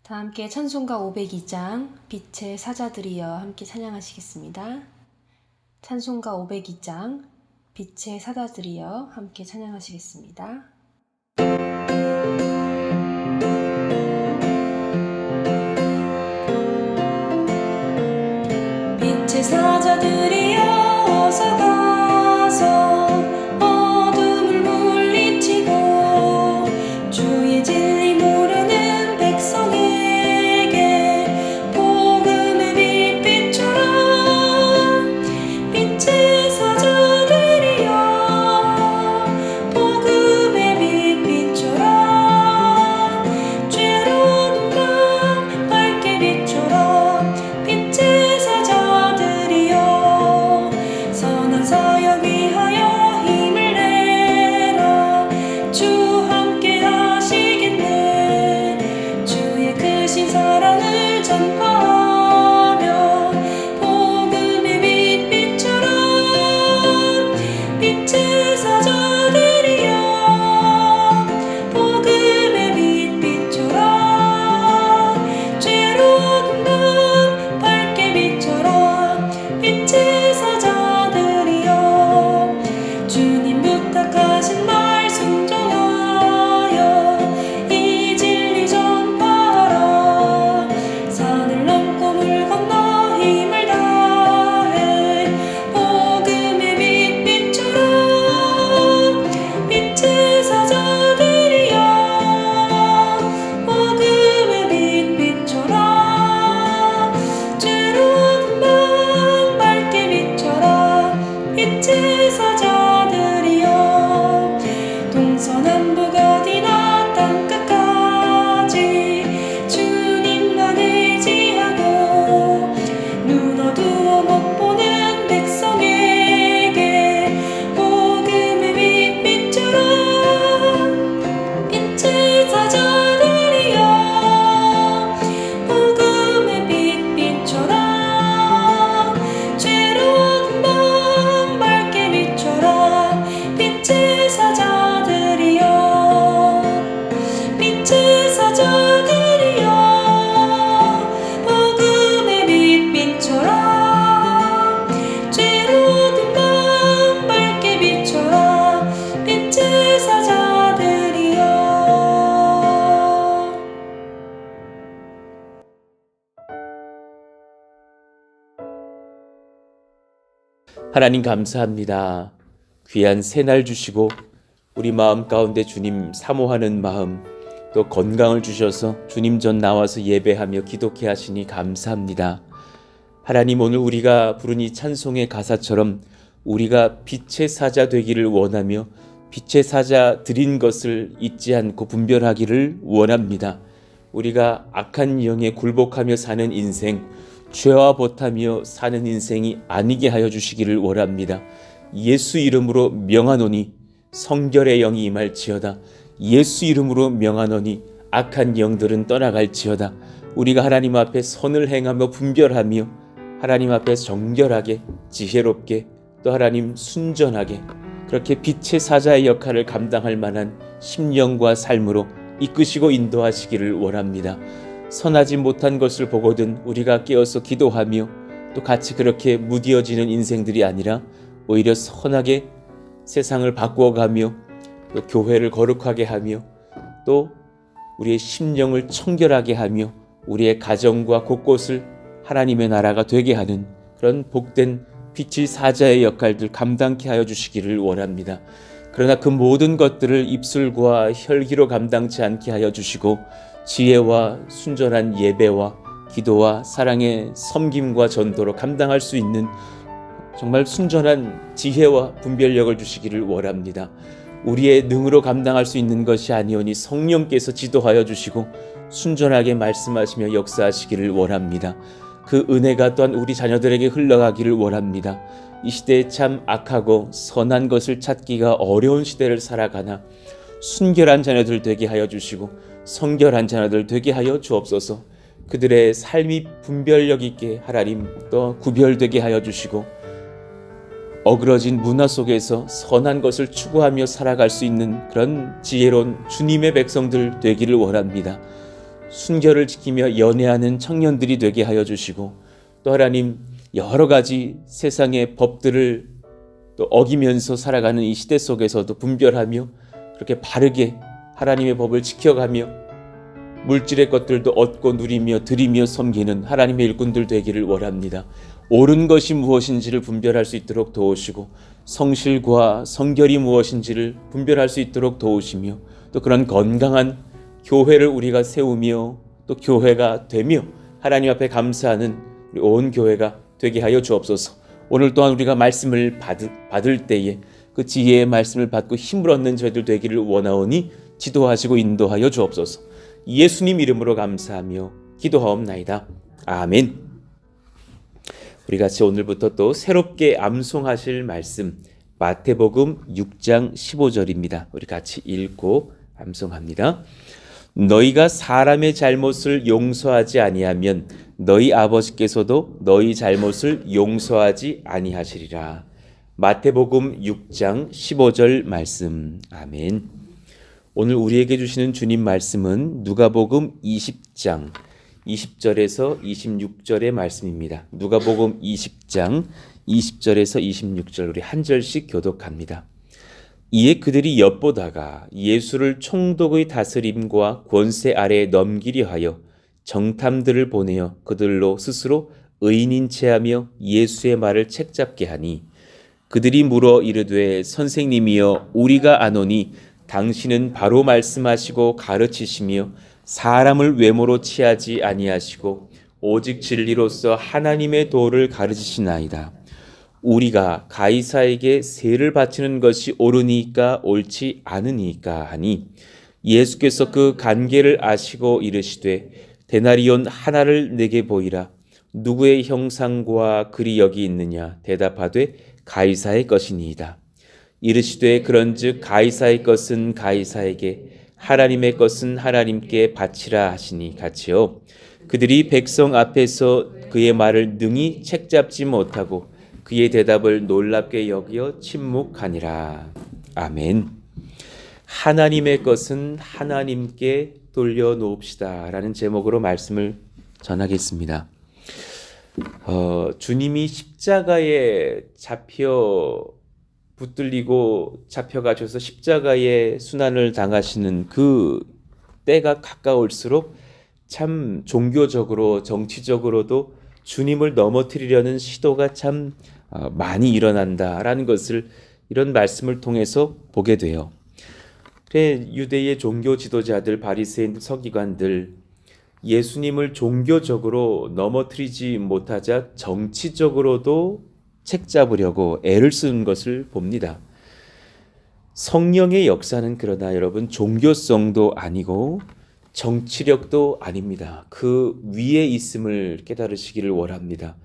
다 함께 찬송가 502장 빛의 사자들이여 함께 찬양하시겠습니다. 찬송가 502장 빛의 사자들이여 함께 찬양하시겠습니다. 빛의 사자들이여 어서 가서 어둠을 물리치고 주의 진리 모르는 백성에게 복음의 빛 비춰라. 빛의 사자들이여 복음의 빛 비춰라. 죄로운 밤 밝게 비춰라. 빛의 사자들이여 선한 사역 위하여 힘을 내라. 주 함께 하시겠네. 주의 크신 사랑을 전파하며 복음의 빛 비춰라. 빛의 사자들이여 복음의 빛 비춰라. 죄로운 밤 밝게 비춰라. 빛의 사자들이여 주님 부탁하신 말 순종하여 이 진리 전파하라. 산을 넘고 물 건너 힘을 다해 복음의 빛 비춰라. 빛의 사자들이여 복음의 빛 비춰라. 죄로운 밤 밝게 비춰라. 빛의 사자들이여 동서남북 어디나 땅끝까지 주님만 의지하고 눈 어두워 못 보는 백성에게 복음의 빛 비춰라. 빛의 사자들이여 복음의 빛 비춰라. 죄로운 밤 밝게 비춰라. 빛의 사자들이여 빛의 사자들이여 복음의 빛 비춰라. 죄로운 밤 밝게 비춰라. 빛의 사자들이여. 하나님 감사합니다. 귀한 새날 주시고 우리 마음 가운데 주님 사모하는 마음 또 건강을 주셔서 주님 전 나와서 예배하며 기도케 하시니 감사합니다. 하나님 오늘 우리가 부른 이 찬송의 가사처럼 우리가 빛의 사자 되기를 원하며 빛의 사자 드린 것을 잊지 않고 분별하기를 원합니다. 우리가 악한 영에 굴복하며 사는 인생, 죄와 보타며 사는 인생이 아니게 하여 주시기를 원합니다. 예수 이름으로 명하노니 성결의 영이 임할지어다. 예수 이름으로 명하노니 악한 영들은 떠나갈지어다. 우리가 하나님 앞에 선을 행하며 분별하며 하나님 앞에 정결하게 지혜롭게 또 하나님 순전하게 그렇게 빛의 사자의 역할을 감당할 만한 심령과 삶으로 이끄시고 인도하시기를 원합니다. 선하지 못한 것을 보거든 우리가 깨어서 기도하며 또 같이 그렇게 무디어지는 인생들이 아니라 오히려 선하게 세상을 바꾸어가며 또 교회를 거룩하게 하며 또 우리의 심령을 청결하게 하며 우리의 가정과 곳곳을 하나님의 나라가 되게 하는 그런 복된 빛의 사자의 역할들 감당케 하여 주시기를 원합니다. 그러나 그 모든 것들을 입술과 혈기로 감당치 않게 하여 주시고 지혜와 순전한 예배와 기도와 사랑의 섬김과 전도로 감당할 수 있는 정말 순전한 지혜와 분별력을 주시기를 원합니다. 우리의 능으로 감당할 수 있는 것이 아니오니 성령께서 지도하여 주시고 순전하게 말씀하시며 역사하시기를 원합니다. 그 은혜가 또한 우리 자녀들에게 흘러가기를 원합니다. 이 시대에 참 악하고 선한 것을 찾기가 어려운 시대를 살아가나 순결한 자녀들 되게 하여 주시고 성결한 자녀들 되게 하여 주옵소서. 그들의 삶이 분별력 있게 하나님 또 구별되게 하여 주시고 어그러진 문화 속에서 선한 것을 추구하며 살아갈 수 있는 그런 지혜로운 주님의 백성들 되기를 원합니다. 순결을 지키며 연애하는 청년들이 되게 하여 주시고, 또 하나님 여러 가지 세상의 법들을 또 어기면서 살아가는 이 시대 속에서도 분별하며 그렇게 바르게 하나님의 법을 지켜가며 물질의 것들도 얻고 누리며 드리며 섬기는 하나님의 일꾼들 되기를 원합니다. 옳은 것이 무엇인지를 분별할 수 있도록 도우시고, 성실과 성결이 무엇인지를 분별할 수 있도록 도우시며, 또 그런 건강한 교회를 우리가 세우며 또 교회가 되며 하나님 앞에 감사하는 우리 온 교회가 되게 하여 주옵소서. 오늘 또한 우리가 말씀을 받을 때에 그 지혜의 말씀을 받고 힘을 얻는 저희들 되기를 원하오니 지도하시고 인도하여 주옵소서. 예수님 이름으로 감사하며 기도하옵나이다. 아멘. 우리 같이 오늘부터 또 새롭게 암송하실 말씀, 마태복음 6장 15절입니다. 우리 같이 읽고 암송합니다. 너희가 사람의 잘못을 용서하지 아니하면 너희 아버지께서도 너희 잘못을 용서하지 아니하시리라. 마태복음 6장 15절 말씀. 아멘. 오늘 우리에게 주시는 주님 말씀은 누가복음 20장 20절에서 26절의 말씀입니다. 누가복음 20장 20절에서 26절 우리 한 절씩 교독합니다. 이에 그들이 엿보다가 예수를 총독의 다스림과 권세 아래에 넘기려 하여 정탐들을 보내어 그들로 스스로 의인인 체하며 예수의 말을 책잡게 하니, 그들이 물어 이르되 선생님이여 우리가 아노니 당신은 바로 말씀하시고 가르치시며 사람을 외모로 취하지 아니하시고 오직 진리로서 하나님의 도를 가르치시나이다. 우리가 가이사에게 세를 바치는 것이 옳으니까 옳지 않으니까 하니, 예수께서 그 관계를 아시고 이르시되 데나리온 하나를 내게 보이라. 누구의 형상과 글이 여기 있느냐? 대답하되 가이사의 것이니이다. 이르시되 그런즉 가이사의 것은 가이사에게, 하나님의 것은 하나님께 바치라 하시니 같이요. 그들이 백성 앞에서 그의 말을 능히 책잡지 못하고 그의 대답을 놀랍게 여겨 침묵하니라. 아멘. 하나님의 것은 하나님께 돌려놓읍시다 라는 제목으로 말씀을 전하겠습니다. 주님이 십자가에 붙들리고 잡혀가셔서 십자가의 순환을 당하시는 그 때가 가까울수록 참 종교적으로 정치적으로도 주님을 넘어뜨리려는 시도가 참 많이 일어난다라는 것을 이런 말씀을 통해서 보게 돼요. 그래, 유대의 종교 지도자들, 바리새인 서기관들, 예수님을 종교적으로 넘어뜨리지 못하자 정치적으로도 책잡으려고 애를 쓰는 것을 봅니다. 성령의 역사는 그러나 여러분 종교성도 아니고 정치력도 아닙니다. 그 위에 있음을 깨달으시기를 원합니다.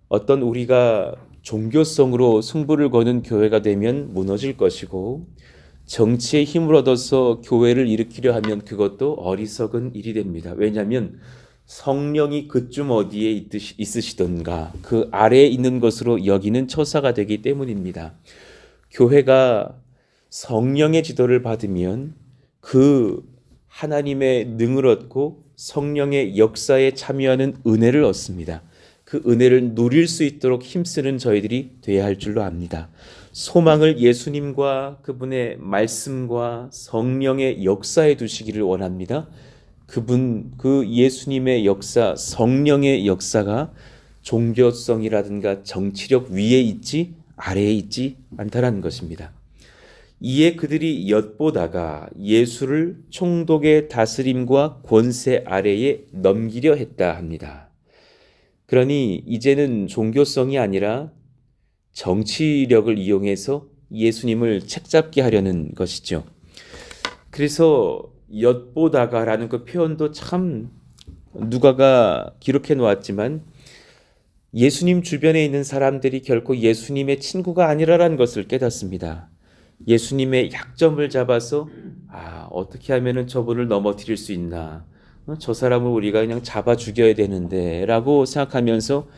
어떤 우리가 종교성으로 승부를 거는 교회가 되면 무너질 것이고, 정치의 힘을 얻어서 교회를 일으키려 하면 그것도 어리석은 일이 됩니다. 왜냐하면 성령이 그쯤 어디에 있으시던가 그 아래에 있는 것으로 여기는 처사가 되기 때문입니다. 교회가 성령의 지도를 받으면 그 하나님의 능을 얻고 성령의 역사에 참여하는 은혜를 얻습니다. 그 은혜를 누릴 수 있도록 힘쓰는 저희들이 되어야 할 줄로 압니다. 소망을 예수님과 그분의 말씀과 성령의 역사에 두시기를 원합니다. 그 예수님의 역사, 성령의 역사가 종교성이라든가 정치력 위에 있지 아래에 있지 않다라는 것입니다. 이에 그들이 엿보다가 예수를 총독의 다스림과 권세 아래에 넘기려 했다 합니다. 그러니 이제는 종교성이 아니라 정치력을 이용해서 예수님을 책잡게 하려는 것이죠. 그래서 엿보다가라는 그 표현도 참 누가가 기록해 놓았지만 예수님 주변에 있는 사람들이 결코 예수님의 친구가 아니라는 것을 깨닫습니다. 예수님의 약점을 잡아서 어떻게 하면 저분을 넘어뜨릴 수 있나, 저 사람을 우리가 그냥 잡아 죽여야 되는데 라고 생각하면서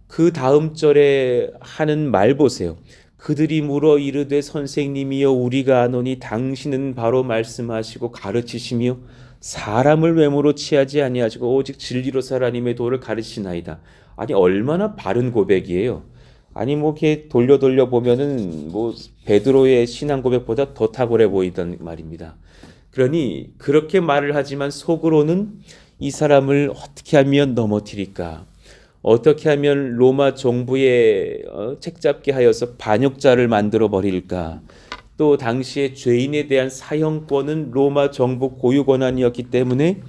그 다음 절에 하는 말 보세요. 그들이 물어 이르되 선생님이여 우리가 아노니 당신은 바로 말씀하시고 가르치시며 사람을 외모로 취하지 아니하시고 오직 진리로서 하나님의 도를 가르치시나이다. 아니 얼마나 바른 고백이에요. 아니 뭐 이렇게 돌려 보면은 뭐 베드로의 신앙 고백보다 더 탁월해 보이던 말입니다. 그러니 그렇게 말을 하지만 속으로는 이 사람을 어떻게 하면 넘어뜨릴까? 어떻게 하면 로마 정부에 책잡게 하여서 반역자를 만들어 버릴까? 또 당시에 죄인에 대한 사형권은 로마 정부 고유 권한이었기 때문에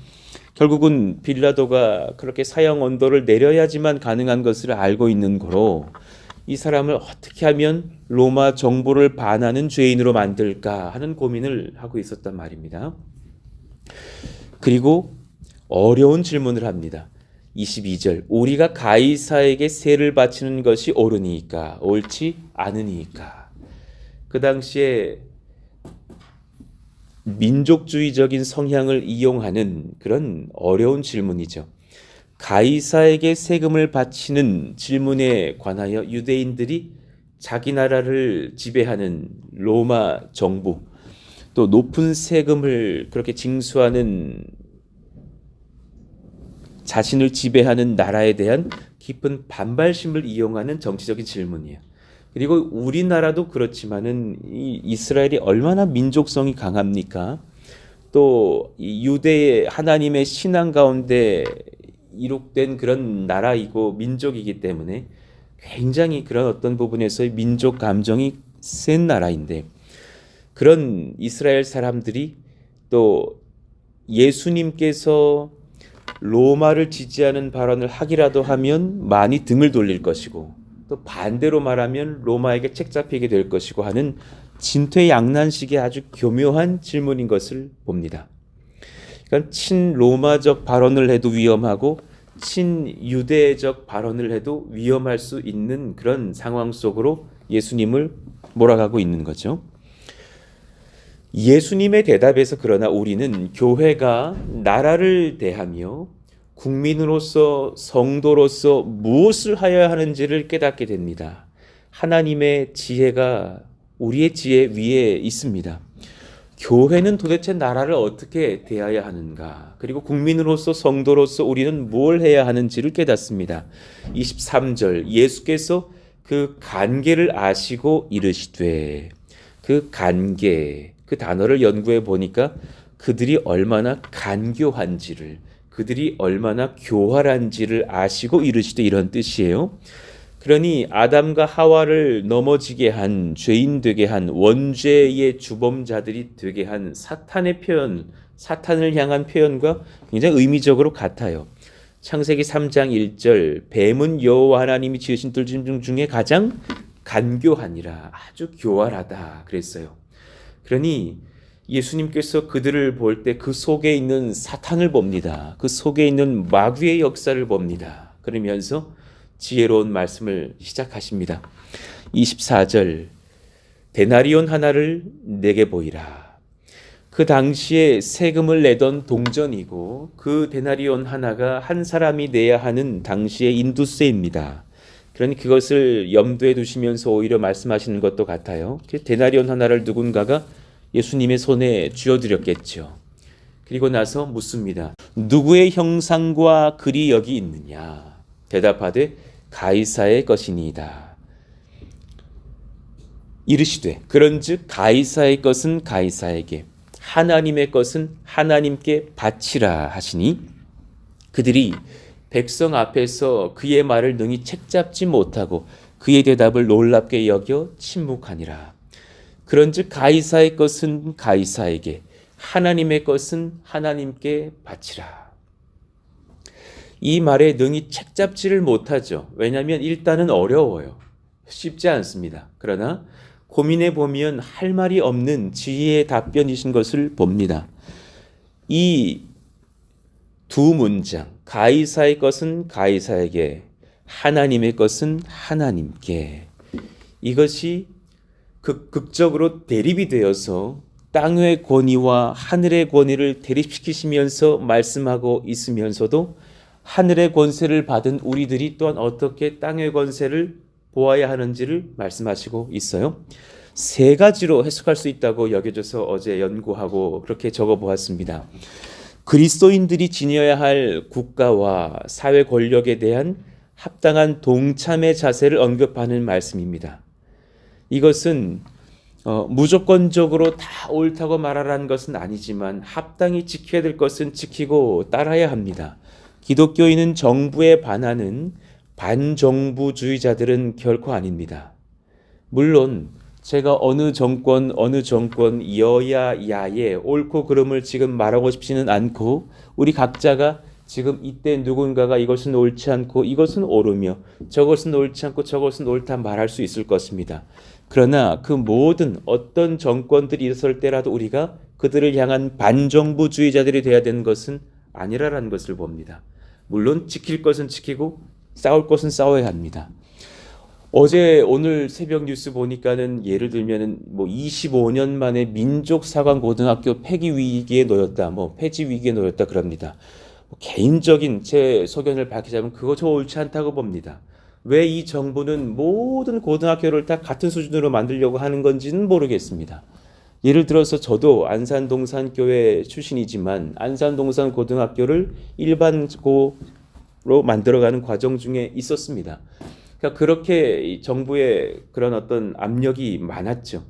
결국은 빌라도가 그렇게 사형 언도를 내려야지만 가능한 것을 알고 있는 거로 이 사람을 어떻게 하면 로마 정부를 반하는 죄인으로 만들까 하는 고민을 하고 있었단 말입니다. 그리고 어려운 질문을 합니다. 22절 우리가 가이사에게 세를 바치는 것이 옳으니까 옳지 않으니까. 그 당시에 민족주의적인 성향을 이용하는 그런 어려운 질문이죠. 가이사에게 세금을 바치는 질문에 관하여 유대인들이 자기 나라를 지배하는 로마 정부 또 높은 세금을 그렇게 징수하는 자신을 지배하는 나라에 대한 깊은 반발심을 이용하는 정치적인 질문이에요. 그리고 우리나라도 그렇지만은 이 이스라엘이 얼마나 민족성이 강합니까? 또 이 유대의 하나님의 신앙 가운데 이룩된 그런 나라이고 민족이기 때문에 굉장히 그런 어떤 부분에서의 민족 감정이 센 나라인데 그런 이스라엘 사람들이 또 예수님께서 로마를 지지하는 발언을 하기라도 하면 많이 등을 돌릴 것이고 또 반대로 말하면 로마에게 책잡히게 될 것이고 하는 진퇴양난식의 아주 교묘한 질문인 것을 봅니다. 그러니까 친로마적 발언을 해도 위험하고 친유대적 발언을 해도 위험할 수 있는 그런 상황 속으로 예수님을 몰아가고 있는 거죠. 예수님의 대답에서 그러나 우리는 교회가 나라를 대하며 국민으로서 성도로서 무엇을 하여야 하는지를 깨닫게 됩니다. 하나님의 지혜가 우리의 지혜 위에 있습니다. 교회는 도대체 나라를 어떻게 대해야 하는가? 그리고 국민으로서 성도로서 우리는 뭘 해야 하는지를 깨닫습니다. 23절 예수께서 그 관계를 아시고 이르시되 그 관계 그 단어를 연구해 보니까 그들이 얼마나 간교한지를 그들이 얼마나 교활한지를 아시고 이르시되 이런 뜻이에요. 그러니 아담과 하와를 넘어지게 한 죄인 되게 한 원죄의 주범자들이 되게 한 사탄의 표현, 사탄을 향한 표현과 굉장히 의미적으로 같아요. 창세기 3장 1절 뱀은 여호와 하나님이 지으신 들 중에 가장 간교하니라 아주 교활하다 그랬어요. 그러니 예수님께서 그들을 볼 때 그 속에 있는 사탄을 봅니다. 그 속에 있는 마귀의 역사를 봅니다. 그러면서 지혜로운 말씀을 시작하십니다. 24절 데나리온 하나를 내게 보이라. 그 당시에 세금을 내던 동전이고 그 데나리온 하나가 한 사람이 내야 하는 당시의 인두세입니다. 그러니 그것을 염두에 두시면서 오히려 말씀하시는 것도 같아요. 데나리온 하나를 누군가가 예수님의 손에 쥐어드렸겠죠. 그리고 나서 묻습니다. 누구의 형상과 글이 여기 있느냐? 대답하되 가이사의 것이니이다. 이르시되 그런즉 가이사의 것은 가이사에게 하나님의 것은 하나님께 바치라 하시니 그들이 백성 앞에서 그의 말을 능히 책잡지 못하고 그의 대답을 놀랍게 여겨 침묵하니라. 그런즉 가이사의 것은 가이사에게 하나님의 것은 하나님께 바치라. 이 말에 능히 책잡지를 못하죠. 왜냐하면 일단은 어려워요. 쉽지 않습니다. 그러나 고민해 보면 할 말이 없는 지혜의 답변이신 것을 봅니다. 이 두 문장 가이사의 것은 가이사에게 하나님의 것은 하나님께 이것이 극적으로 대립이 되어서 땅의 권위와 하늘의 권위를 대립시키시면서 말씀하고 있으면서도 하늘의 권세를 받은 우리들이 또한 어떻게 땅의 권세를 보아야 하는지를 말씀하시고 있어요. 세 가지로 해석할 수 있다고 여겨져서 어제 연구하고 그렇게 적어보았습니다. 그리스도인들이 지녀야 할 국가와 사회 권력에 대한 합당한 동참의 자세를 언급하는 말씀입니다. 이것은 무조건적으로 다 옳다고 말하라는 것은 아니지만 합당히 지켜야 될 것은 지키고 따라야 합니다. 기독교인은 정부에 반하는 반정부주의자들은 결코 아닙니다. 물론 제가 어느 정권 여야 야의 옳고 그름을 지금 말하고 싶지는 않고 우리 각자가 지금 이때 누군가가 이것은 옳지 않고 이것은 옳으며 저것은 옳지 않고 저것은 옳다 말할 수 있을 것입니다. 그러나 그 모든 어떤 정권들이 있을 때라도 우리가 그들을 향한 반정부주의자들이 되어야 되는 것은 아니라는 것을 봅니다. 물론 지킬 것은 지키고 싸울 것은 싸워야 합니다. 어제 오늘 새벽 뉴스 보니까는 예를 들면은 25년 만에 민족사관고등학교 폐기 위기에 놓였다, 폐지 위기에 놓였다 그럽니다. 개인적인 제 소견을 밝히자면 그거 저 옳지 않다고 봅니다. 왜 이 정부는 모든 고등학교를 다 같은 수준으로 만들려고 하는 건지는 모르겠습니다. 예를 들어서 저도 안산동산교회 출신이지만 안산동산고등학교를 일반고로 만들어가는 과정 중에 있었습니다. 그러니까 그렇게 정부의 그런 어떤 압력이 많았죠.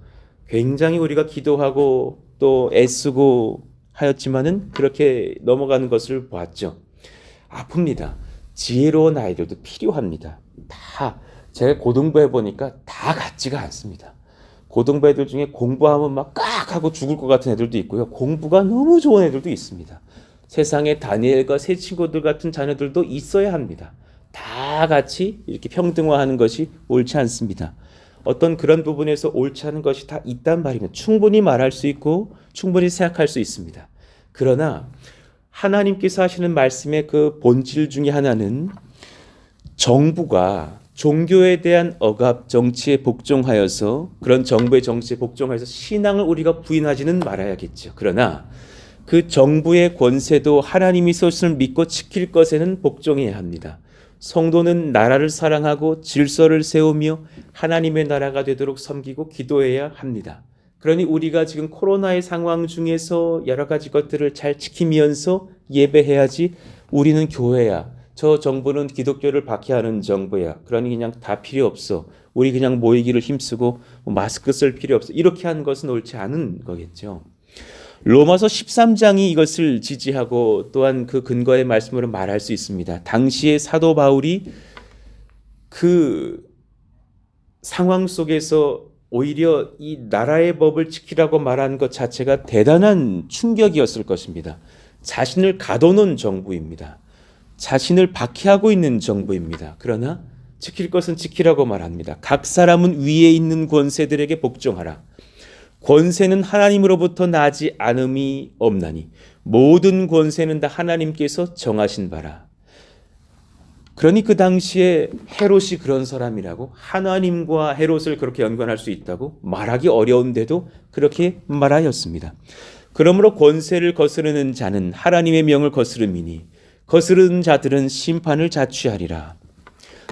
굉장히 우리가 기도하고 또 애쓰고 하였지만은 그렇게 넘어가는 것을 보았죠. 아픕니다. 지혜로운 아이들도 필요합니다. 다 제가 고등부 해보니까 다 같지가 않습니다. 고등부 애들 중에 공부하면 막 깍 하고 죽을 것 같은 애들도 있고요. 공부가 너무 좋은 애들도 있습니다. 세상에 다니엘과 새 친구들 같은 자녀들도 있어야 합니다. 다 같이 이렇게 평등화하는 것이 옳지 않습니다. 어떤 그런 부분에서 옳지 않은 것이 다 있단 말입니다. 충분히 말할 수 있고 충분히 생각할 수 있습니다. 그러나 하나님께서 하시는 말씀의 그 본질 중에 하나는 정부가 종교에 대한 억압 정치에 복종하여서 그런 정부의 정치에 복종하여서 신앙을 우리가 부인하지는 말아야겠죠. 그러나 그 정부의 권세도 하나님이 소신을 믿고 지킬 것에는 복종해야 합니다. 성도는 나라를 사랑하고 질서를 세우며 하나님의 나라가 되도록 섬기고 기도해야 합니다. 그러니 우리가 지금 코로나의 상황 중에서 여러 가지 것들을 잘 지키면서 예배해야지. 우리는 교회야, 저 정부는 기독교를 박해하는 정부야, 그러니 그냥 다 필요 없어, 우리 그냥 모이기를 힘쓰고 마스크 쓸 필요 없어, 이렇게 하는 것은 옳지 않은 거겠죠. 로마서 13장이 이것을 지지하고 또한 그 근거의 말씀으로 말할 수 있습니다. 당시에 사도 바울이 그 상황 속에서 오히려 이 나라의 법을 지키라고 말하는 것 자체가 대단한 충격이었을 것입니다. 자신을 가둬놓은 정부입니다. 자신을 박해하고 있는 정부입니다. 그러나 지킬 것은 지키라고 말합니다. 각 사람은 위에 있는 권세들에게 복종하라. 권세는 하나님으로부터 나지 않음이 없나니 모든 권세는 다 하나님께서 정하신 바라. 그러니 그 당시에 헤롯이 그런 사람이라고, 하나님과 헤롯을 그렇게 연관할 수 있다고 말하기 어려운데도 그렇게 말하였습니다. 그러므로 권세를 거스르는 자는 하나님의 명을 거스름이니 거스르는 자들은 심판을 자취하리라.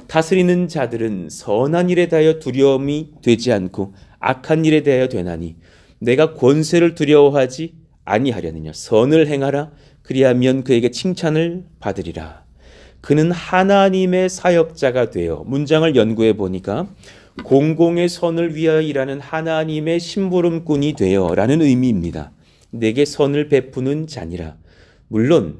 다스리는 자들은 선한 일에 대하여 두려움이 되지 않고 악한 일에 대하여 되나니 내가 권세를 두려워하지 아니하려느냐. 선을 행하라. 그리하면 그에게 칭찬을 받으리라. 그는 하나님의 사역자가 되어, 문장을 연구해 보니까 공공의 선을 위하여 일하는 하나님의 심부름꾼이 되어 라는 의미입니다. 내게 선을 베푸는 자니라. 물론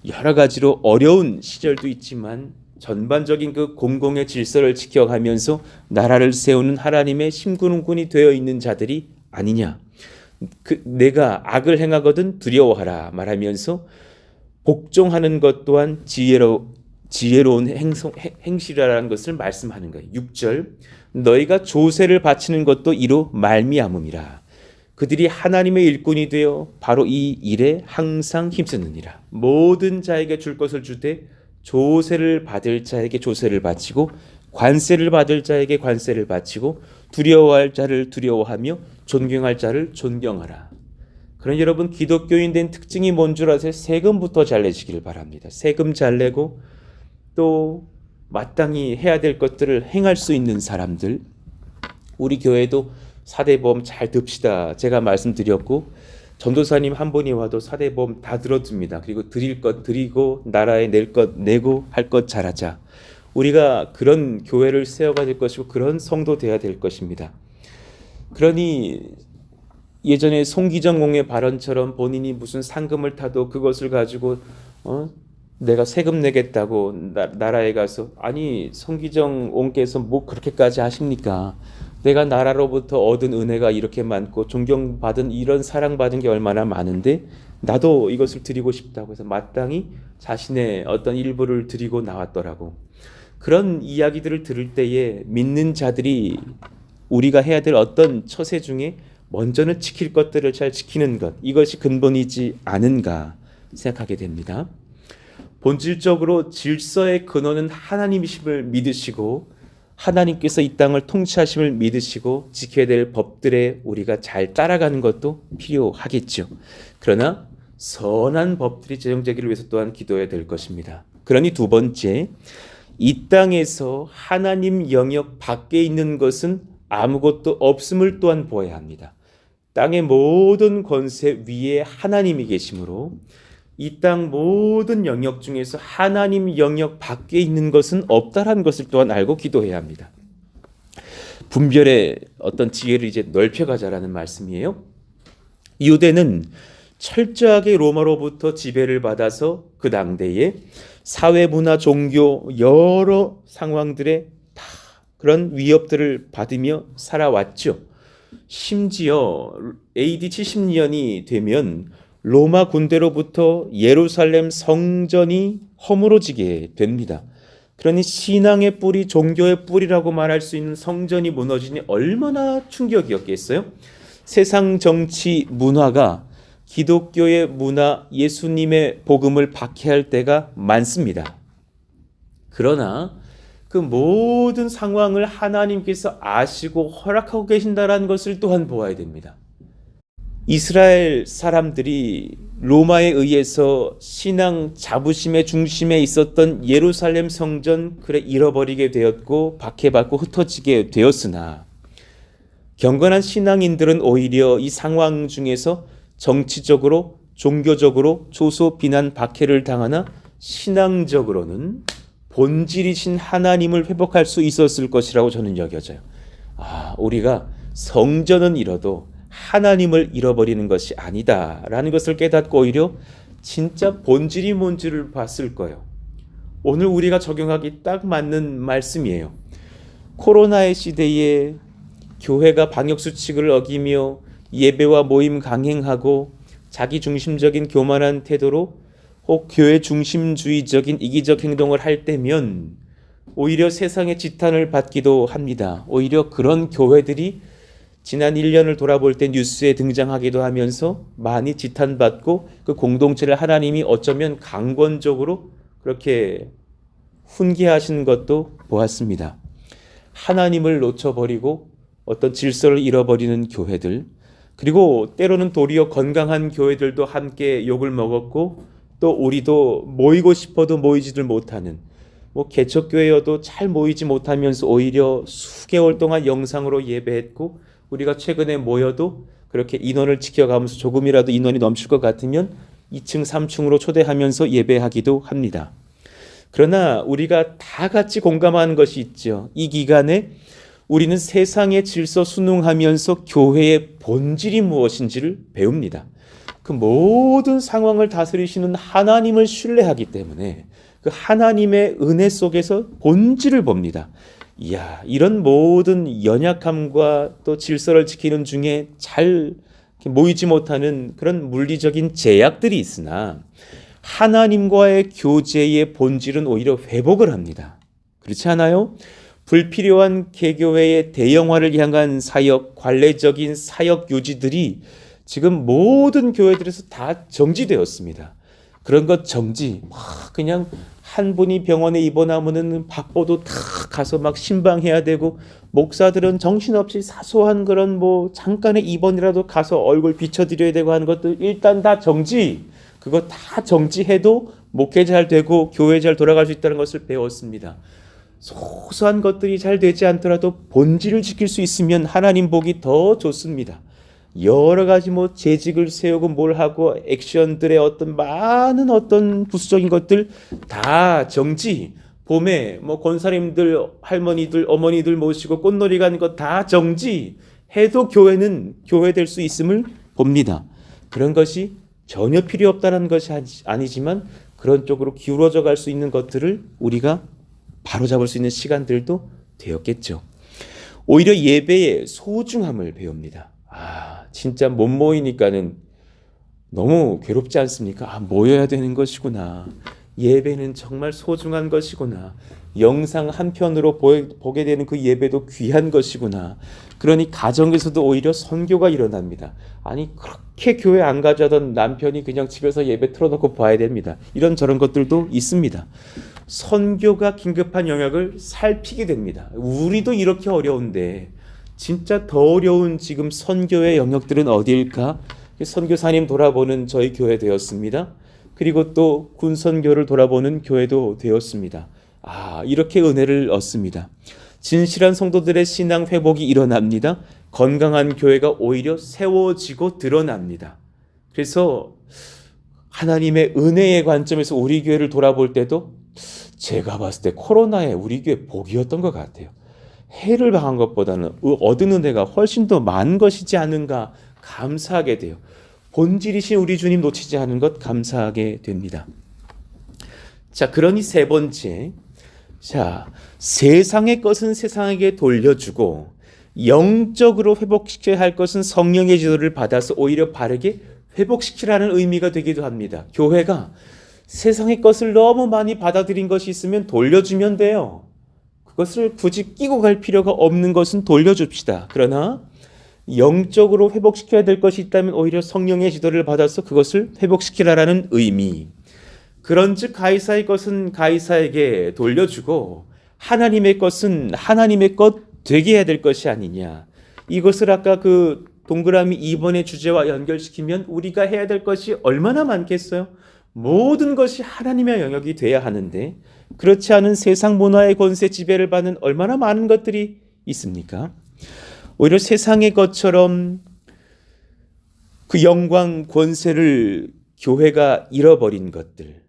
여러 가지로 어려운 시절도 있지만 전반적인 그 공공의 질서를 지켜가면서 나라를 세우는 하나님의 심부름꾼이 되어 있는 자들이 아니냐. 내가 악을 행하거든 두려워하라 말하면서 복종하는 것 또한 지혜로운 행실이라는 것을 말씀하는 거예요. 6절, 너희가 조세를 바치는 것도 이로 말미암음이라. 그들이 하나님의 일꾼이 되어 바로 이 일에 항상 힘쓰느니라. 모든 자에게 줄 것을 주되 조세를 받을 자에게 조세를 바치고 관세를 받을 자에게 관세를 바치고 두려워할 자를 두려워하며 존경할 자를 존경하라. 그러니 여러분, 기독교인 된 특징이 뭔 줄 아세요? 세금부터 잘 내시길 바랍니다. 세금 잘 내고 또 마땅히 해야 될 것들을 행할 수 있는 사람들, 우리 교회도 사대보험 잘 듭시다. 제가 말씀드렸고 전도사님 한 분이 와도 사대보험 다 들어줍니다. 그리고 드릴 것 드리고 나라에 낼 것 내고 할 것 잘하자. 우리가 그런 교회를 세워가 될 것이고 그런 성도 돼야 될 것입니다. 그러니 예전에 송기정 공의 발언처럼 본인이 무슨 상금을 타도 그것을 가지고 내가 세금 내겠다고 나라에 가서, 아니 송기정 옹께서 뭐 그렇게까지 하십니까? 내가 나라로부터 얻은 은혜가 이렇게 많고 존경받은 이런 사랑받은 게 얼마나 많은데 나도 이것을 드리고 싶다고 해서 마땅히 자신의 어떤 일부를 드리고 나왔더라고. 그런 이야기들을 들을 때에 믿는 자들이 우리가 해야 될 어떤 처세 중에 먼저는 지킬 것들을 잘 지키는 것, 이것이 근본이지 않은가 생각하게 됩니다. 본질적으로 질서의 근원은 하나님이심을 믿으시고 하나님께서 이 땅을 통치하심을 믿으시고 지켜야 될 법들에 우리가 잘 따라가는 것도 필요하겠죠. 그러나 선한 법들이 제정되기를 위해서 또한 기도해야 될 것입니다. 그러니 두 번째, 이 땅에서 하나님 영역 밖에 있는 것은 아무것도 없음을 또한 보아야 합니다. 땅의 모든 권세 위에 하나님이 계시므로 이 땅 모든 영역 중에서 하나님 영역 밖에 있는 것은 없다라는 것을 또한 알고 기도해야 합니다. 분별의 어떤 지혜를 이제 넓혀가자라는 말씀이에요. 유대는 철저하게 로마로부터 지배를 받아서 그 당대에 사회, 문화, 종교 여러 상황들에 다 그런 위협들을 받으며 살아왔죠. 심지어 AD 70년이 되면 로마 군대로부터 예루살렘 성전이 허물어지게 됩니다. 그러니 신앙의 뿌리, 종교의 뿌리라고 말할 수 있는 성전이 무너지니 얼마나 충격이었겠어요? 세상 정치 문화가 기독교의 문화, 예수님의 복음을 박해할 때가 많습니다. 그러나 그 모든 상황을 하나님께서 아시고 허락하고 계신다는 것을 또한 보아야 됩니다. 이스라엘 사람들이 로마에 의해서 신앙 자부심의 중심에 있었던 예루살렘 성전 잃어버리게 되었고 박해받고 흩어지게 되었으나 경건한 신앙인들은 오히려 이 상황 중에서 정치적으로 종교적으로 조소 비난 박해를 당하나 신앙적으로는 본질이신 하나님을 회복할 수 있었을 것이라고 저는 여겨져요. 우리가 성전은 잃어도 하나님을 잃어버리는 것이 아니다라는 것을 깨닫고 오히려 진짜 본질이 뭔지를 봤을 거예요. 오늘 우리가 적용하기 딱 맞는 말씀이에요. 코로나의 시대에 교회가 방역수칙을 어기며 예배와 모임 강행하고 자기중심적인 교만한 태도로 혹 교회 중심주의적인 이기적 행동을 할 때면 오히려 세상의 지탄을 받기도 합니다. 오히려 그런 교회들이 지난 1년을 돌아볼 때 뉴스에 등장하기도 하면서 많이 지탄받고 그 공동체를 하나님이 어쩌면 강권적으로 그렇게 훈계하신 것도 보았습니다. 하나님을 놓쳐버리고 어떤 질서를 잃어버리는 교회들, 그리고 때로는 도리어 건강한 교회들도 함께 욕을 먹었고 또 우리도 모이고 싶어도 모이지를 못하는, 개척교회여도 잘 모이지 못하면서 오히려 수개월 동안 영상으로 예배했고 우리가 최근에 모여도 그렇게 인원을 지켜가면서 조금이라도 인원이 넘칠 것 같으면 2층, 3층으로 초대하면서 예배하기도 합니다. 그러나 우리가 다 같이 공감하는 것이 있죠. 이 기간에 우리는 세상의 질서 순응하면서 교회의 본질이 무엇인지를 배웁니다. 그 모든 상황을 다스리시는 하나님을 신뢰하기 때문에 그 하나님의 은혜 속에서 본질을 봅니다. 이런 모든 연약함과 또 질서를 지키는 중에 잘 모이지 못하는 그런 물리적인 제약들이 있으나 하나님과의 교제의 본질은 오히려 회복을 합니다. 그렇지 않아요? 불필요한 개교회의 대형화를 향한 사역, 관례적인 사역 유지들이 지금 모든 교회들에서 다 정지되었습니다. 그런 것 정지, 그냥 한 분이 병원에 입원하면은 박보도 다 가서 막 신방해야 되고, 목사들은 정신없이 사소한 그런 잠깐의 입원이라도 가서 얼굴 비춰드려야 되고 하는 것도 일단 다 정지. 그거 다 정지해도 목회 잘 되고 교회 잘 돌아갈 수 있다는 것을 배웠습니다. 소소한 것들이 잘 되지 않더라도 본질을 지킬 수 있으면 하나님 복이 더 좋습니다. 여러 가지 뭐 재직을 세우고 뭘 하고 액션들의 어떤 많은 어떤 부수적인 것들 다 정지. 봄에 뭐 권사님들, 할머니들, 어머니들 모시고 꽃놀이 가는 것 다 정지. 해도 교회는 교회 될 수 있음을 봅니다. 그런 것이 전혀 필요 없다는 것이 아니지만 그런 쪽으로 기울어져 갈 수 있는 것들을 우리가 바로잡을 수 있는 시간들도 되었겠죠. 오히려 예배의 소중함을 배웁니다. 진짜 못 모이니까는 너무 괴롭지 않습니까? 모여야 되는 것이구나. 예배는 정말 소중한 것이구나. 영상 한 편으로 보게 되는 그 예배도 귀한 것이구나. 그러니 가정에서도 오히려 선교가 일어납니다. 아니 그렇게 교회 안 가자던 남편이 그냥 집에서 예배 틀어놓고 봐야 됩니다. 이런 저런 것들도 있습니다. 선교가 긴급한 영역을 살피게 됩니다. 우리도 이렇게 어려운데 진짜 더 어려운 지금 선교의 영역들은 어디일까? 선교사님 돌아보는 저희 교회 되었습니다. 그리고 또 군선교를 돌아보는 교회도 되었습니다. 이렇게 은혜를 얻습니다. 진실한 성도들의 신앙 회복이 일어납니다. 건강한 교회가 오히려 세워지고 드러납니다. 그래서 하나님의 은혜의 관점에서 우리 교회를 돌아볼 때도 제가 봤을 때 코로나에 우리 교회 복이었던 것 같아요. 해를 당한 것보다는 얻은 은혜가 훨씬 더 많은 것이지 않은가 감사하게 돼요. 본질이신 우리 주님 놓치지 않은 것 감사하게 됩니다. 자, 그러니 세 번째. 자, 세상의 것은 세상에게 돌려주고 영적으로 회복시켜야 할 것은 성령의 지도를 받아서 오히려 바르게 회복시키라는 의미가 되기도 합니다. 교회가 세상의 것을 너무 많이 받아들인 것이 있으면 돌려주면 돼요. 그것을 굳이 끼고 갈 필요가 없는 것은 돌려줍시다. 그러나 영적으로 회복시켜야 될 것이 있다면 오히려 성령의 지도를 받아서 그것을 회복시키라라는 의미. 그런즉 가이사의 것은 가이사에게 돌려주고 하나님의 것은 하나님의 것 되게 해야 될 것이 아니냐. 이것을 아까 그 동그라미 2번의 주제와 연결시키면 우리가 해야 될 것이 얼마나 많겠어요? 모든 것이 하나님의 영역이 돼야 하는데 그렇지 않은 세상 문화의 권세 지배를 받는 얼마나 많은 것들이 있습니까? 오히려 세상의 것처럼 그 영광 권세를 교회가 잃어버린 것들,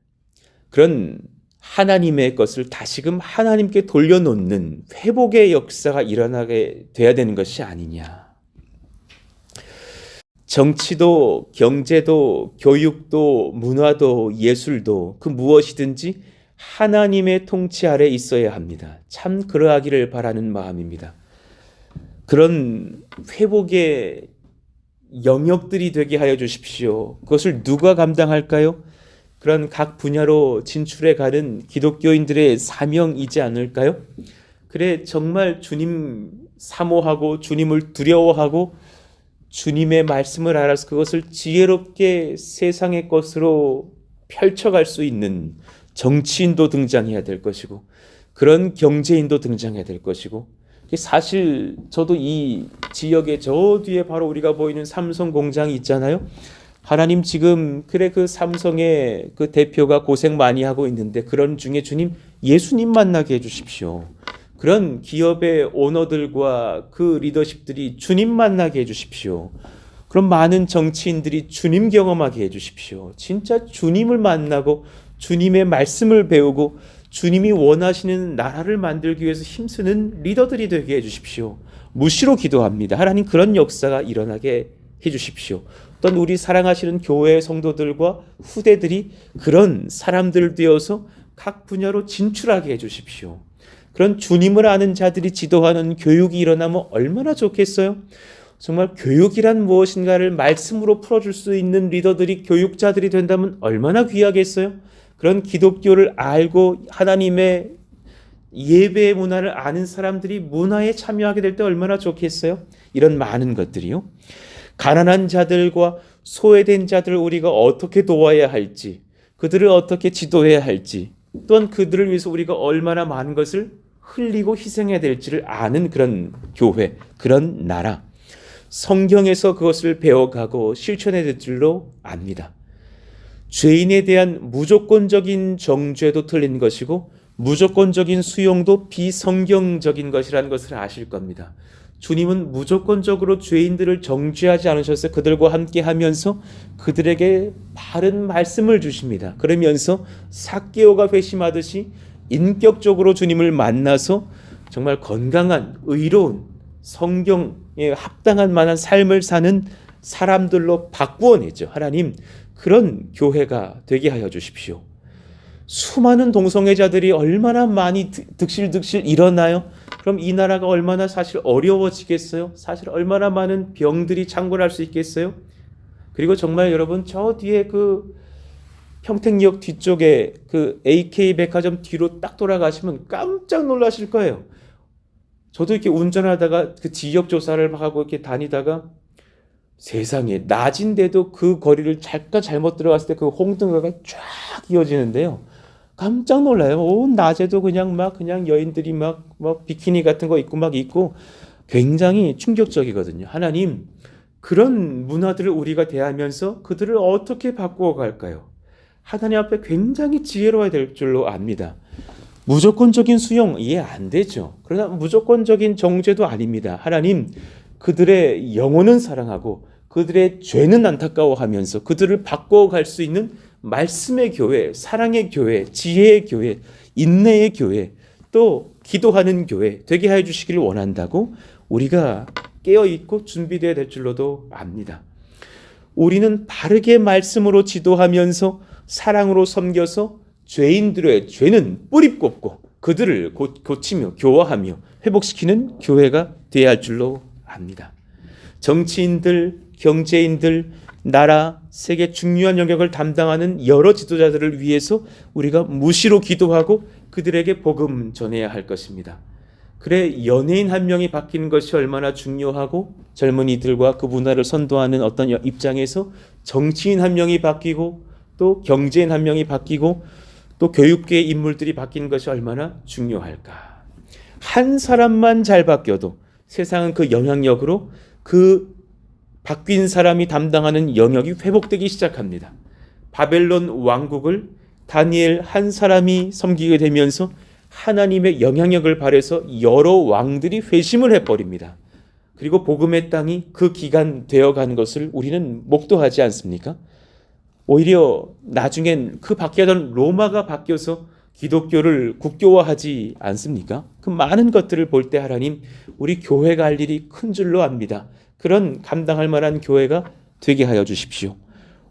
그런 하나님의 것을 다시금 하나님께 돌려놓는 회복의 역사가 일어나게 돼야 되는 것이 아니냐. 정치도 경제도 교육도 문화도 예술도 그 무엇이든지 하나님의 통치 아래 있어야 합니다. 참 그러하기를 바라는 마음입니다. 그런 회복의 영역들이 되게 하여 주십시오. 그것을 누가 감당할까요? 그런 각 분야로 진출해 가는 기독교인들의 사명이지 않을까요? 그래 정말 주님 사모하고 주님을 두려워하고 주님의 말씀을 알아서 그것을 지혜롭게 세상의 것으로 펼쳐갈 수 있는 정치인도 등장해야 될 것이고 그런 경제인도 등장해야 될 것이고 사실 저도 이 지역에 저 뒤에 바로 우리가 보이는 삼성 공장이 있잖아요. 하나님 지금 그 삼성의 그 대표가 고생 많이 하고 있는데 그런 중에 주님 예수님 만나게 해주십시오. 그런 기업의 오너들과 그 리더십들이 주님 만나게 해주십시오. 그런 많은 정치인들이 주님 경험하게 해주십시오. 진짜 주님을 만나고 주님의 말씀을 배우고 주님이 원하시는 나라를 만들기 위해서 힘쓰는 리더들이 되게 해주십시오. 무시로 기도합니다. 하나님 그런 역사가 일어나게 해주십시오. 또한 우리 사랑하시는 교회 성도들과 후대들이 그런 사람들 되어서 각 분야로 진출하게 해주십시오. 그런 주님을 아는 자들이 지도하는 교육이 일어나면 얼마나 좋겠어요? 정말 교육이란 무엇인가를 말씀으로 풀어줄 수 있는 리더들이 교육자들이 된다면 얼마나 귀하겠어요? 그런 기독교를 알고 하나님의 예배의 문화를 아는 사람들이 문화에 참여하게 될 때 얼마나 좋겠어요? 이런 많은 것들이요. 가난한 자들과 소외된 자들을 우리가 어떻게 도와야 할지, 그들을 어떻게 지도해야 할지, 또한 그들을 위해서 우리가 얼마나 많은 것을 흘리고 희생해야 될지를 아는 그런 교회, 그런 나라. 성경에서 그것을 배워가고 실천해야 될 줄로 압니다. 죄인에 대한 무조건적인 정죄도 틀린 것이고 무조건적인 수용도 비성경적인 것이라는 것을 아실 겁니다. 주님은 무조건적으로 죄인들을 정죄하지 않으셔서 그들과 함께 하면서 그들에게 바른 말씀을 주십니다. 그러면서 삭개오가 회심하듯이 인격적으로 주님을 만나서 정말 건강한 의로운 성경에 합당한 만한 삶을 사는 사람들로 바꾸어내죠. 하나님, 그런 교회가 되게 하여 주십시오. 수많은 동성애자들이 얼마나 많이 득실득실 일어나요? 그럼 이 나라가 얼마나 사실 어려워지겠어요? 사실 얼마나 많은 병들이 창궐할 수 있겠어요? 그리고 정말 여러분, 저 뒤에 그 평택역 뒤쪽에 그 AK 백화점 뒤로 딱 돌아가시면 깜짝 놀라실 거예요. 저도 이렇게 운전하다가 그 지역 조사를 하고 이렇게 다니다가 세상에, 낮인데도 그 거리를 잠깐 잘못 들어갔을 때 그 홍등가가 쫙 이어지는데요. 깜짝 놀라요. 온 낮에도 그냥 여인들이 막 비키니 같은 거 입고 막 있고 굉장히 충격적이거든요. 하나님, 그런 문화들을 우리가 대하면서 그들을 어떻게 바꾸어 갈까요? 하나님 앞에 굉장히 지혜로워야 될 줄로 압니다. 무조건적인 수용 이해 안 되죠. 그러나 무조건적인 정죄도 아닙니다. 하나님, 그들의 영혼은 사랑하고 그들의 죄는 안타까워하면서 그들을 바꿔갈 수 있는 말씀의 교회, 사랑의 교회, 지혜의 교회, 인내의 교회, 또 기도하는 교회 되게 해 주시기를 원한다고 우리가 깨어있고 준비되어야 될 줄로도 압니다. 우리는 바르게 말씀으로 지도하면서 사랑으로 섬겨서 죄인들의 죄는 뿌리 뽑고 그들을 고치며 교화하며 회복시키는 교회가 되어야 할 줄로 압니다. 정치인들, 경제인들, 나라, 세계 중요한 영역을 담당하는 여러 지도자들을 위해서 우리가 무시로 기도하고 그들에게 복음 전해야 할 것입니다. 그래, 연예인 한 명이 바뀌는 것이 얼마나 중요하고 젊은이들과 그 문화를 선도하는 어떤 입장에서 정치인 한 명이 바뀌고 또 경제인 한 명이 바뀌고 또 교육계의 인물들이 바뀌는 것이 얼마나 중요할까. 한 사람만 잘 바뀌어도 세상은 그 영향력으로 그 바뀐 사람이 담당하는 영역이 회복되기 시작합니다. 바벨론 왕국을 다니엘 한 사람이 섬기게 되면서 하나님의 영향력을 발해서 여러 왕들이 회심을 해버립니다. 그리고 복음의 땅이 그 기간 되어가는 것을 우리는 목도하지 않습니까? 오히려 나중엔 그 바뀌던 로마가 바뀌어서 기독교를 국교화하지 않습니까? 그 많은 것들을 볼 때 하나님, 우리 교회가 할 일이 큰 줄로 압니다. 그런 감당할 만한 교회가 되게 하여 주십시오.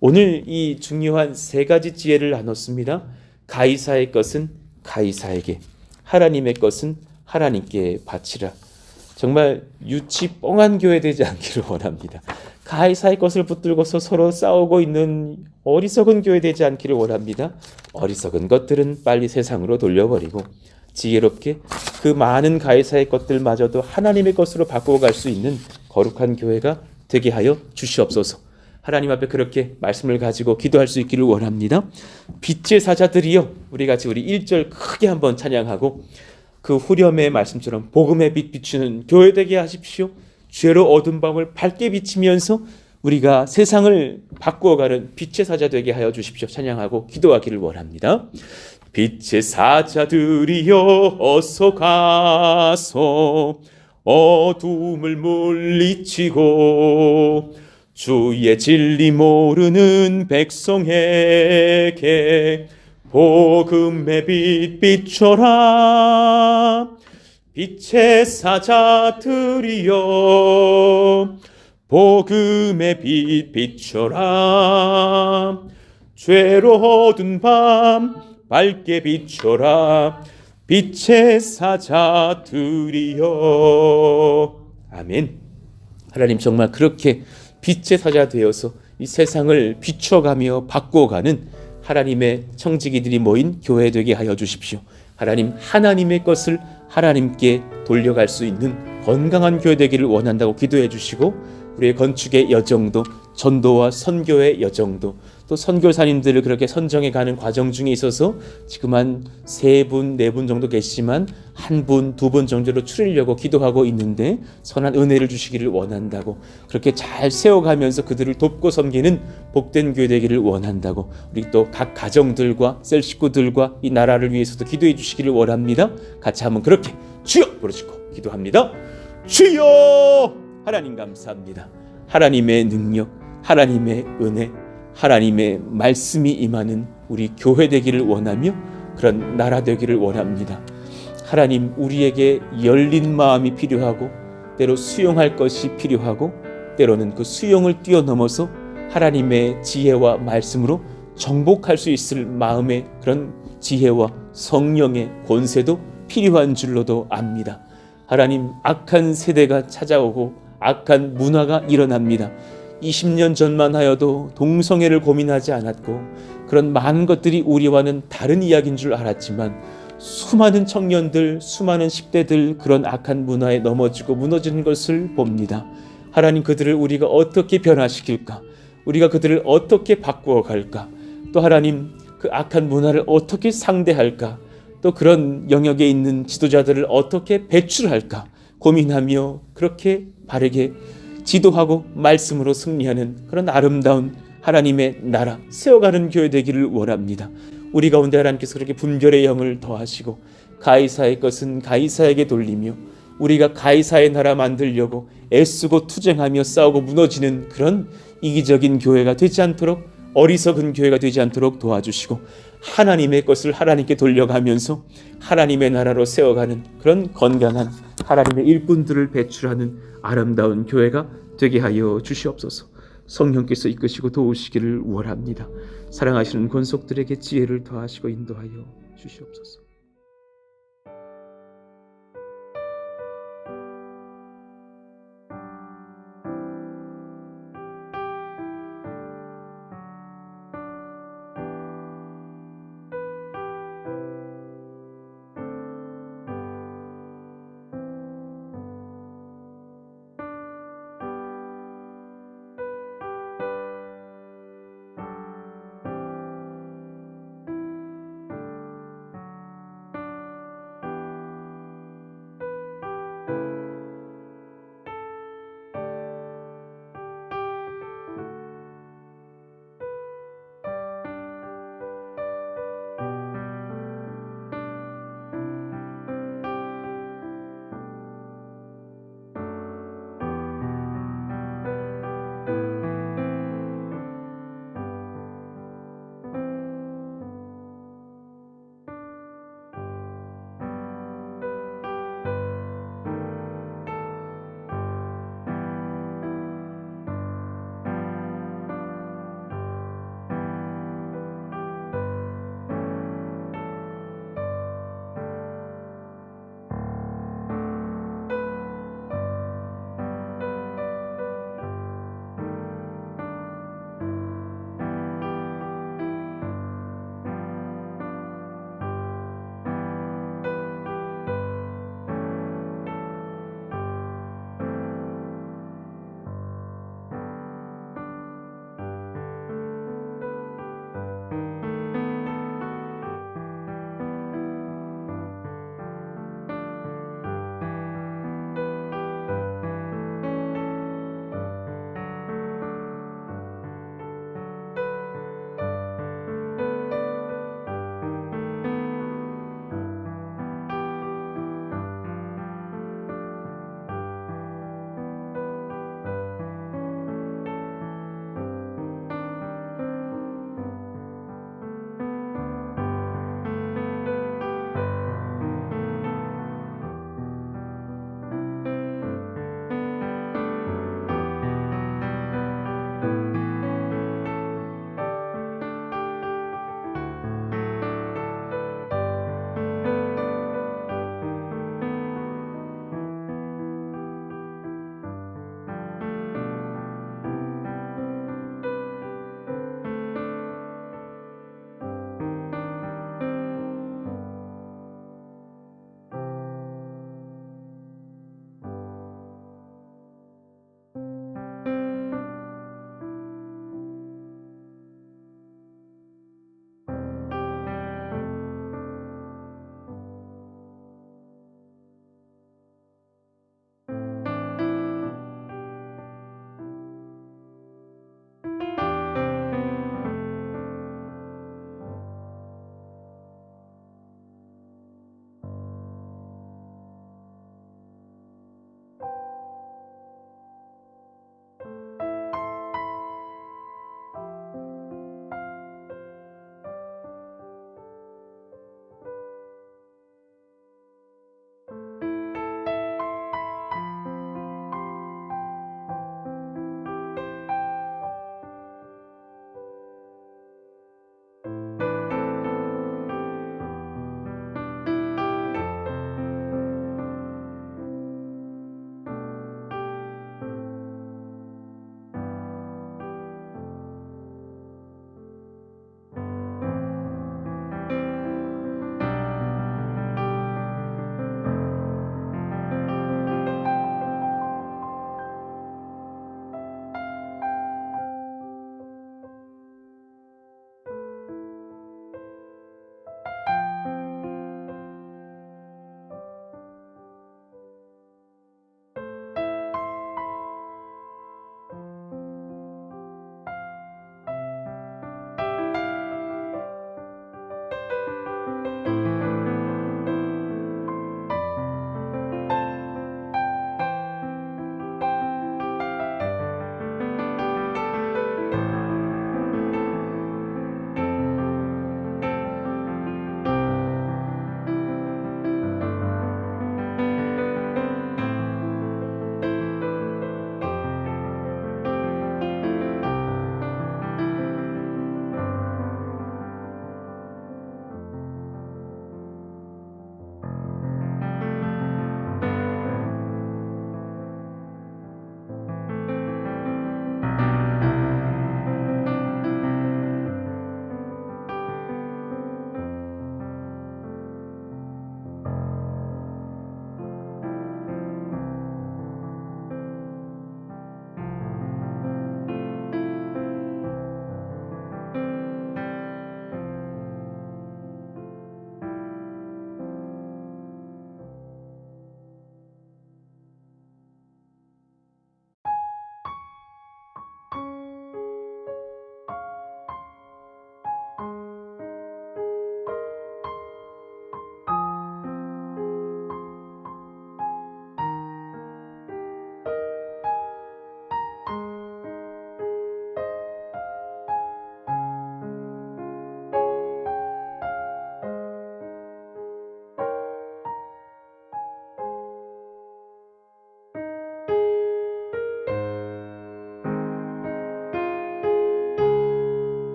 오늘 이 중요한 세 가지 지혜를 나눴습니다. 가이사의 것은 가이사에게, 하나님의 것은 하나님께 바치라. 정말 유치 뻥한 교회 되지 않기를 원합니다. 가이사의 것을 붙들고서 서로 싸우고 있는 어리석은 교회 되지 않기를 원합니다. 어리석은 것들은 빨리 세상으로 돌려버리고 지혜롭게 그 많은 가이사의 것들마저도 하나님의 것으로 바꾸어갈 수 있는 거룩한 교회가 되게 하여 주시옵소서. 하나님 앞에 그렇게 말씀을 가지고 기도할 수 있기를 원합니다. 빛의 사자들이여, 우리 같이 우리 1절 크게 한번 찬양하고 그 후렴의 말씀처럼 복음의 빛 비추는 교회 되게 하십시오. 죄로 어두운 밤을 밝게 비치면서 우리가 세상을 바꾸어가는 빛의 사자 되게 하여 주십시오. 찬양하고 기도하기를 원합니다. 빛의 사자들이여 어서 가서 어둠을 물리치고 주의 진리 모르는 백성에게 복음의 빛 비춰라. 빛의 사자들이여 복음의 빛 비춰라. 죄로 어두운 밤 밝게 비춰라. 빛의 사자들이여. 아멘. 하나님, 정말 그렇게 빛의 사자 되어서 이 세상을 비춰가며 바꿔가는 하나님의 청지기들이 모인 교회 되게 하여 주십시오. 하나님, 하나님의 것을 하나님께 돌려갈 수 있는 건강한 교회 되기를 원한다고 기도해 주시고 우리의 건축의 여정도, 전도와 선교의 여정도, 또 선교사님들을 그렇게 선정해 가는 과정 중에 있어서 지금 한 3분, 4분 정도 계시지만 1분, 2분 정도로 추리려고 기도하고 있는데 선한 은혜를 주시기를 원한다고, 그렇게 잘 세워가면서 그들을 돕고 섬기는 복된 교회 되기를 원한다고, 우리 또 각 가정들과 셀 식구들과 이 나라를 위해서도 기도해 주시기를 원합니다. 같이 한번 그렇게 주여 부르시고 기도합니다. 주여! 하나님 감사합니다. 하나님의 능력, 하나님의 은혜, 하나님의 말씀이 임하는 우리 교회 되기를 원하며 그런 나라 되기를 원합니다. 하나님, 우리에게 열린 마음이 필요하고 때로 수용할 것이 필요하고 때로는 그 수용을 뛰어넘어서 하나님의 지혜와 말씀으로 정복할 수 있을 마음의 그런 지혜와 성령의 권세도 필요한 줄로도 압니다. 하나님, 악한 세대가 찾아오고 악한 문화가 일어납니다. 20년 전만 하여도 동성애를 고민하지 않았고 그런 많은 것들이 우리와는 다른 이야기인 줄 알았지만 수많은 청년들, 수많은 10대들 그런 악한 문화에 넘어지고 무너지는 것을 봅니다. 하나님, 그들을 우리가 어떻게 변화시킬까? 우리가 그들을 어떻게 바꾸어 갈까? 또 하나님, 그 악한 문화를 어떻게 상대할까? 또 그런 영역에 있는 지도자들을 어떻게 배출할까? 고민하며 그렇게 바르게 지도하고 말씀으로 승리하는 그런 아름다운 하나님의 나라 세워가는 교회 되기를 원합니다. 우리 가운데 하나님께서 그렇게 분별의 영을 더하시고 가이사의 것은 가이사에게 돌리며 우리가 가이사의 나라 만들려고 애쓰고 투쟁하며 싸우고 무너지는 그런 이기적인 교회가 되지 않도록, 어리석은 교회가 되지 않도록 도와주시고 하나님의 것을 하나님께 돌려가면서 하나님의 나라로 세워가는 그런 건강한 하나님의 일꾼들을 배출하는 아름다운 교회가 되게 하여 주시옵소서. 성령께서 이끄시고 도우시기를 원합니다. 사랑하시는 권속들에게 지혜를 더하시고 인도하여 주시옵소서.